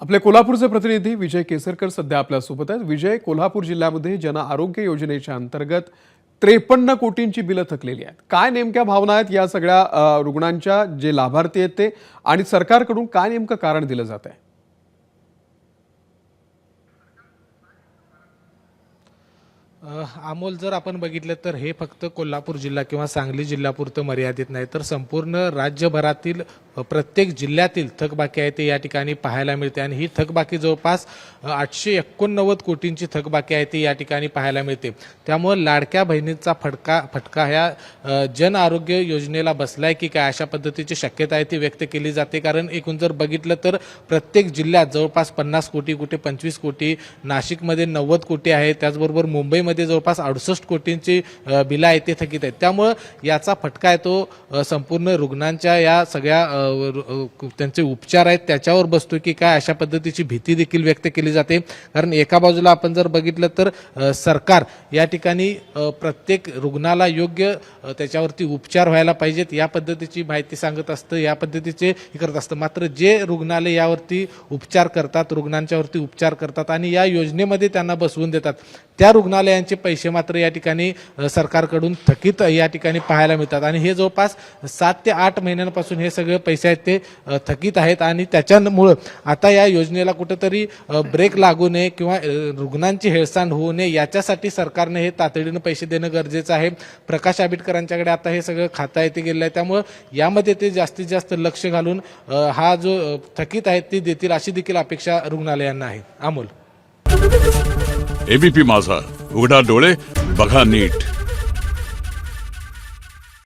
आपले कोल्हापूरचे प्रतिनिधी विजय केसरकर सध्या आपल्यासोबत आहेत। विजय, कोल्हापूर जिल्ह्यामध्ये जन आरोग्य योजनेच्या अंतर्गत 53 कोटींची बिलं थकलेली आहेत। काय नेमक्या भावना आहेत या सगळ्या रुग्णांच्या, जे लाभार्थी आहेत ते, आणि सरकारकडून काय नेमकं कारण दिलं जात आहे? अमोल, जर आपण बघितलं तर हे फक्त कोल्हापूर जिल्हा किंवा सांगली जिल्ह्यापुरतं मर्यादित नाही, तर संपूर्ण राज्यभरातील प्रत्येक जिल्ह्यातील थकबाकी आहे ते या ठिकाणी पाहायला मिळते। आणि ही थकबाकी जवळपास 889 कोटींची थकबाकी आहे ती या ठिकाणी पाहायला मिळते। त्यामुळे लाडक्या बहिणींचा फटका ह्या जन आरोग्य योजनेला बसलाय की काय, अशा पद्धतीची शक्यता आहे ती व्यक्त केली जाते। कारण एकूण जर बघितलं तर प्रत्येक जिल्ह्यात जवळपास 50 कोटी, कुठे 25 कोटी, नाशिकमध्ये 90 कोटी आहे, त्याचबरोबर मुंबईमध्ये जवळपास 68 कोटींची बिलं आहे ते थकीत आहेत। त्यामुळे याचा फटका आहे तो संपूर्ण रुग्णांच्या या सगळ्या त्यांचे उपचार आहेत त्याच्यावर बसतो की काय, अशा पद्धतीची भीती देखील व्यक्त केली जाते। कारण एका बाजूला आपण जर बघितलं तर सरकार या ठिकाणी प्रत्येक रुग्णाला योग्य त्याच्यावरती उपचार व्हायला पाहिजेत या पद्धतीची माहिती सांगत असतं, या पद्धतीचे हे करत असतं। मात्र जे रुग्णालय यावरती उपचार करतात, रुग्णांच्यावरती उपचार करतात आणि या योजनेमध्ये त्यांना बसवून देतात, त्या रुग्णालयांचे पैसे मात्र या ठिकाणी सरकारकडून थकीत या ठिकाणी पाहायला मिळतात। आणि हे जवळपास 7 ते 8 महिन्यांपासून हे सगळे पैसे आहेत ते थकीत आहेत। आणि त्याच्यामुळं आता या योजनेला कुठेतरी ब्रेक लागू नये किंवा रुग्णांची हेळसांड होऊ नये याच्यासाठी सरकारने हे तातडीनं पैसे देणं गरजेचं आहे। प्रकाश आंबेडकरांच्याकडे आता हे सगळं खातं आहे ते गेलेलं आहे, त्यामुळं यामध्ये ते जास्तीत जास्त लक्ष घालून हा जो थकीत आहेत ते देतील अशी देखील अपेक्षा रुग्णालयांना आहे। अमोल, एबीपी माझा, उघडा डोळे बघा नीट।